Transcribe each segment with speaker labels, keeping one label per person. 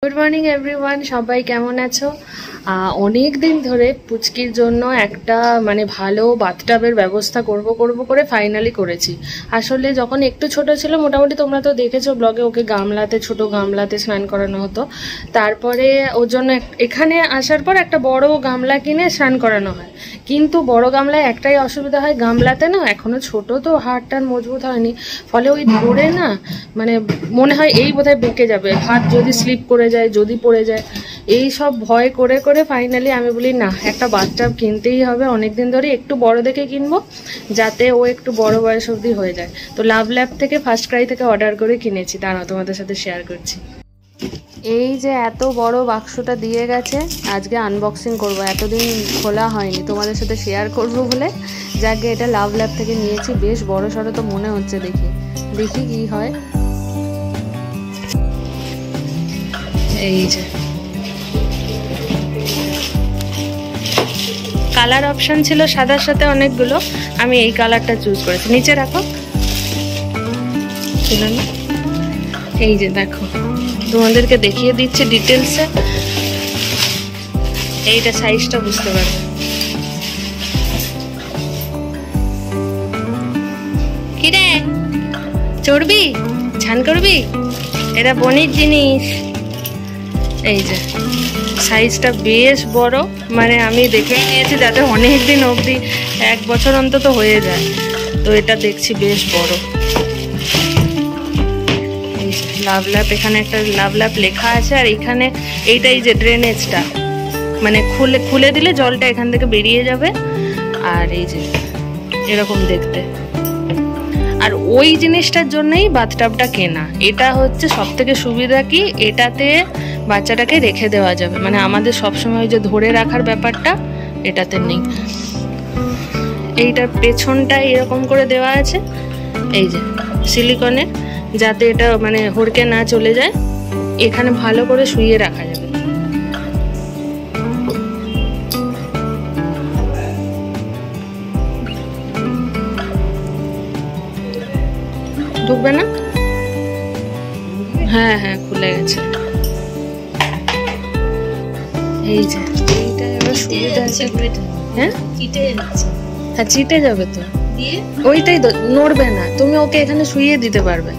Speaker 1: Good morning everyone, সবাই কেমন আছো? অনেক দিন ধরে পুচকির জন্য একটা মানে ভালো বাথটাবের ব্যবস্থা করব করে ফাইনালি করেছি। আসলে যখন একটু ছোট ছিল, মোটামুটি তোমরা তো দেখেছো ব্লগে, ওকে গামলাতে, ছোট গামলাতে স্নান করানো হতো। তারপরে ওর জন্য এখানে আসার পর একটা বড় গামলা কিনে স্নান করানো হয়। কিন্তু বড় গামলায় একটাই অসুবিধা হয়, গামলাতে না এখনো ছোট তো হাড়টা মজবুত হয়নি, ফলে ওই ধরে না মানে মনে হয় এই বোধহয় বেঁকে যাবে, হাত যদি স্লিপ করে যায়, যদি পড়ে যায়, এই সব ভয় করে করে ফাইনালি আমি বলি না, একটা বাথটাব কিনতেই হবে। অনেকদিন ধরে একটু বড় দেখে কিনবো, যাতে ও একটু বড় বয়স অবধি হয়ে যায়। তো লাভ ল্যাব থেকে, ফার্স্ট ক্রাই থেকে অর্ডার করে কিনেছি, দাঁড়াও তোমাদের সাথে শেয়ার করছি। এই যে এত বড় বাক্সটা দিয়ে গেছে, আজকে আনবক্সিং করব, এতদিন খোলা হয়নি, তোমাদের সাথে শেয়ার করব বলে যাকে এটা লাভ ল্যাব থেকে নিয়েছি। বেশ বড় সড়ো তো মনে হচ্ছে, দেখি দেখি কি হয়। এই যে কালার অপশন ছিল সাদার সাথে অনেকগুলো, আমি এই কালারটা চুজ করেছি। নিচে রাখো, এই যে দেখো, তোমাদেরকে দেখিয়ে দিচ্ছি ডিটেলসে, এইটা সাইজটা বুঝতে পারবে। কিরে চড়বি, ছান করবি, এটা বনির জিনিস। এই যে সাইজটা বেশ বড়, মানে আমি দেখে নিয়েছি যাতে অনেক দিন অবধি, 1 বছর অন্তত হয়ে যায়। তো এটা দেখছি বেশ বড়। এই যে লাভ ল্যাব, এখানে একটা লাভ ল্যাব লেখা আছে, আর এখানে এইটাই যে ড্রেনেজটা, মানে খুলে দিলে জলটা এখান থেকে বেরিয়ে যাবে। আর এই যে এরকম দেখতে, আর ওই জিনিসটার জন্যই বাথটাবটা কেনা। এটা হচ্ছে সব থেকে সুবিধা কি, এটাতে বাচ্চাটাকে রেখে দেওয়া যাবে, মানে আমাদের সবসময় যে ধরে রাখার ব্যাপারটা এটাতে নেই। এইটার পেছনটায় এরকম করে দেওয়া আছে, এই যে সিলিকনের, যাতে এটা মানে হড়কে না চলে যায়। এখানে ভালো করে শুইয়ে রাখা যাবে। ঢুকবে না? হ্যাঁ হ্যাঁ, খুলে গেছে। এই যে এইটা এবার সুবিধা আছে। হ্যাঁ হ্যাঁ, চিটে যাবে তো, ওইটাই তো, নড়বে না। তুমি ওকে এখানে শুইয়ে দিতে পারবে,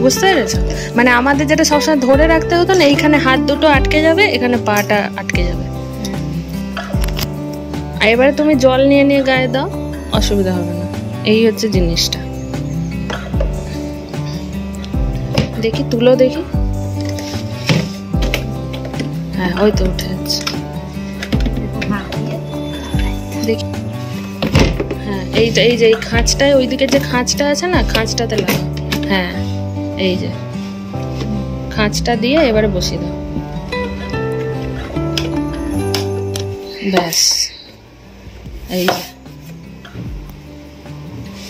Speaker 1: বুঝতে পেরেছো? মানে আমাদের যেটা সবসময় ধরে রাখতে হতো না, এইখানে হাত দুটো আটকে যাবে, এখানে পাটা আটকে যাবে। আর এবারে তুমি জল নিয়ে নিয়ে গায়ে দাও, অসুবিধা হবে না। এই হচ্ছে জিনিসটা। দেখি তুলো, দেখি। হ্যাঁ, ওই তো উঠে যাচ্ছে, দেখি। হ্যাঁ, এইটা, এই যে এই খাঁচটায়, ওইদিকে যে খাঁচটা আছে না, খাঁচটাতে লাগা। হ্যাঁ, এই যে খাঁচটা দিয়ে এবারে বসিয়ে দাও, ব্যাস।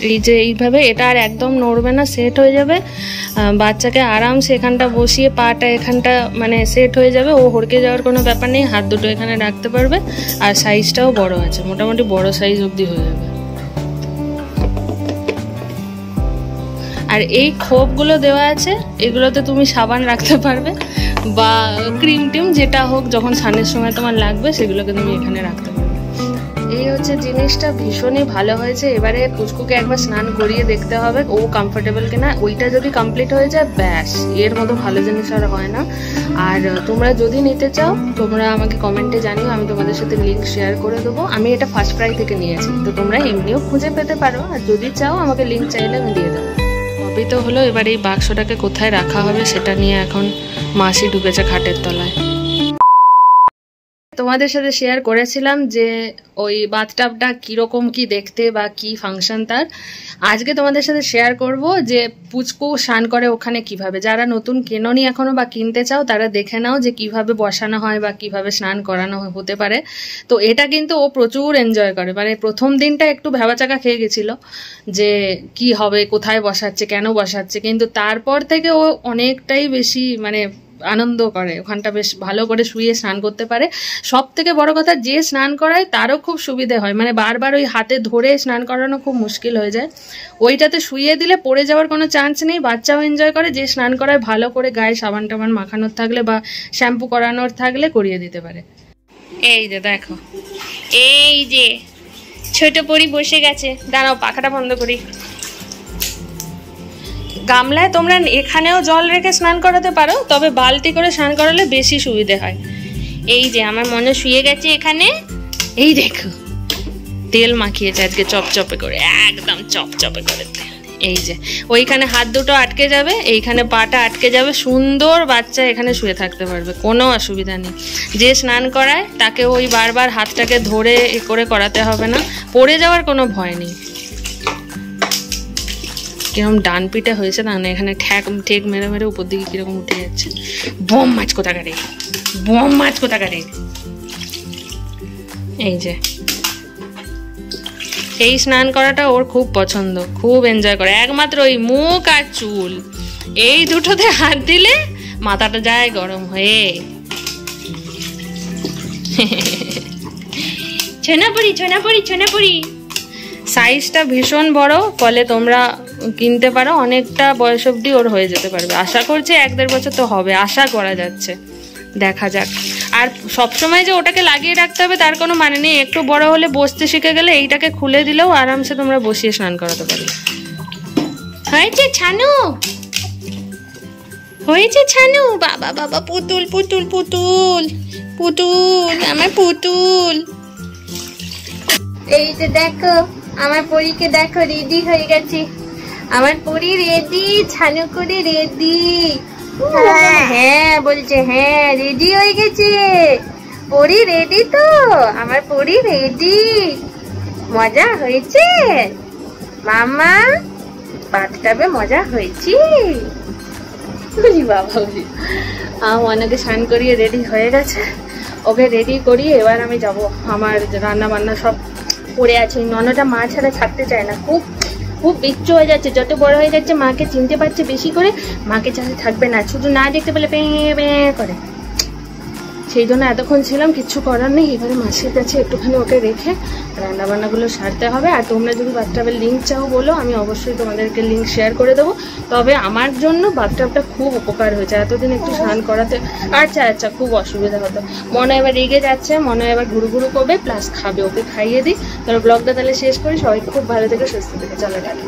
Speaker 1: এই যে এইভাবে এটা আর একদম নড়বে না, সেট হয়ে যাবে। বাচ্চাকে আরামসে এখানটা বসিয়ে, পাটা এখানটা মানে সেট হয়ে যাবে, ও হড়কে যাওয়ার কোনো ব্যাপার নেই। হাত দুটো এখানে রাখতে পারবে, আর সাইজটাও বড় আছে, মোটামুটি বড় সাইজ অবধি হয়ে যাবে। আর এই খোপগুলো দেওয়া আছে, এগুলোতে তুমি সাবান রাখতে পারবে বা ক্রিম টিম যেটা হোক, যখন স্নানের সময় তোমার লাগবে সেগুলোকে তুমি এখানে রাখতে পারবে। এই হচ্ছে জিনিসটা, ভীষণই ভালো হয়েছে। এবারে পুচকুকে একবার স্নান করিয়ে দেখতে হবে ও কমফোর্টেবল কিনা। ওইটা যদি কমপ্লিট হয়ে যায়, ব্যাস, এর মতো ভালো জিনিস আর হয় না। আর তোমরা যদি নিতে চাও, তোমরা আমাকে কমেন্টে জানিও, আমি তোমাদের সাথে লিঙ্ক শেয়ার করে দেবো। আমি এটা ফার্স্ট ক্রাই থেকে নিয়েছি, তো তোমরা এমনিও খুঁজে পেতে পারো, আর যদি চাও আমাকে লিঙ্ক চাইলে আমি দিয়ে দেবো। সবই তো হলো, এবার এই বাক্সটাকে কোথায় রাখা হবে সেটা নিয়ে এখন মাসি ঢুকেছে খাটের তলায়। তোমাদের সাথে শেয়ার করেছিলাম যে ওই বাথটাবটা কিরকম কি দেখতে বা কি ফাংশন তার। আজকে তোমাদের সাথে শেয়ার করব যে পুচকু স্নান করে ওখানে কিভাবে। যারা নতুন কেননি এখনো বা কিনতে চাও, তারা দেখে নাও যে কিভাবে বসানো হয় বা কিভাবে স্নান করানো হতে পারে। তো এটা কিন্তু ও প্রচুর এনজয় করে। মানে প্রথম দিনটা একটু ভ্যাবাচাকা খেয়ে গেছিল যে কি হবে, কোথায় বসাচ্ছে, কেন বসাচ্ছে, কিন্তু তারপর থেকে ও অনেকটাই বেশি মানে আনন্দ করে, ওখানটা বেশ ভালো করে শুয়ে স্নান করতে পারে। সব থেকে বড় কথা, যে স্নান করায় তারও খুব সুবিধে হয়, মানে বারবার ওই হাতে ধরে স্নান করানো খুব মুশকিল হয়ে যায়। ওইটাতে শুয়ে দিলে পড়ে যাওয়ার কোনো চান্স নেই, বাচ্চাও এনজয় করে। যে স্নান করায় ভালো করে গায়ে সাবান টাবান মাখানোর থাকলে বা শ্যাম্পু করানোর থাকলে করিয়ে দিতে পারে। এই যে দেখো, এই যে ছোট পরি বসে গেছে। দাঁড়াও পাখাটা বন্ধ করি। গামলায় তোমরা এখানেও জল রেখে স্নান করাতে পারো, তবে বালতি করে স্নান করালে বেশি সুবিধে হয়। এই যে আমার মনে শুয়ে গেছে এখানে, এই দেখো তেল মাখিয়েছে আজকে চপচপে করে, একদম চপচপে করে তেল। এই যে ওইখানে হাত দুটো আটকে যাবে, এইখানে পাটা আটকে যাবে, সুন্দর বাচ্চা এখানে শুয়ে থাকতে পারবে, কোনো অসুবিধা নেই। যে স্নান করায় তাকে ওই বারবার হাতটাকে ধরে এ করে করাতে হবে না, পড়ে যাওয়ার কোনো ভয় নেই। কিরকম ডান পিঠে হয়েছে না, এখানে ঠেক মেরে মেরে উপর দিকে কিরকম উঠে যাচ্ছে। বম মাছ কোথাকারে, বম মাছ কোথাকারে। এই যে এই স্নান করাটা ওর খুব পছন্দ, খুব এনজয় করে। একমাত্র ওই মুখ আর চুল এই দুটোতে হাত দিলে মাথাটা যায় গরম হয়ে। ছোনাপুরি ছোনাপুরি ছোনাপুরি। সাইজটা ভীষণ বড়, ফলে তোমরা কিনতে পারো, অনেকটা বয়স অবধি ওর হয়ে যেতে পারবে। আশা করছি 1-1.5 বছর তো হবে, আশা করা যাচ্ছে, দেখা যাক। আর সবসময় যে ওটাকে লাগিয়ে রাখতে হবে তার কোনো মানে নেই, একটু বড় হলে বসতে শিখে গেলে এইটাকে খুলে দিলেও আরামসে তোমরা বসিয়ে স্নান করাতে পারবে। হয়েছে ছানু, হয়েছে ছানু। বাবা বাবা, পুতুল পুতুল পুতুল পুতুল, আমার পুতুল। এই যে দেখো আমার পরীকে, দেখো রেডি হয়ে গেছে আমার পরী, রেডি ছানু করে রেডি। হ্যাঁ বলছে, হ্যাঁ রেডি হয়ে গেছে পরী, রেডি তো আমার পরী, রেডি। মজা হয়েছে মামা, বাথটাবে মজা হয়েছে। বাবা অনেকে স্নান করিয়ে রেডি হয়ে গেছে, ওকে রেডি করিয়ে এবার আমি যাব। আমার রান্না বান্না সব পড়ে আছে। ননটা মা ছাড়া থাকতে চায় না, খুব খুব বিচ্ছু হয়ে যাচ্ছে, যত বড় হয়ে যাচ্ছে মাকে চিনতে পারছে বেশি করে, মাকে ছাড়া থাকবে না, শুধু না দেখতে পেলে পেঁ পেঁ করে। সেই জন্য এতক্ষণ ছিলাম, কিচ্ছু করার নেই। এবারে মাসির কাছে একটুখানি ওকে রেখে রান্নাবান্নাগুলো সারতে হবে। আর তোমরা যদি বাথটাবের লিঙ্ক চাও বলো, আমি অবশ্যই তোমাদেরকে লিঙ্ক শেয়ার করে দেবো। তবে আমার জন্য বাথটাবটা খুব উপকার হয়েছে, এতদিন একটু স্নান করাতে আচ্ছা খুব অসুবিধা হতো। মনে এবার রেগে যাচ্ছে, মনে এবার ঘুরু ঘুরু করবে, প্লাস খাবে, ওকে খাইয়ে দিই। তাহলে ব্লগটা তাহলে শেষ করি। সবাই খুব ভালো থেকে সুস্থ থেকে, চলো টাটা।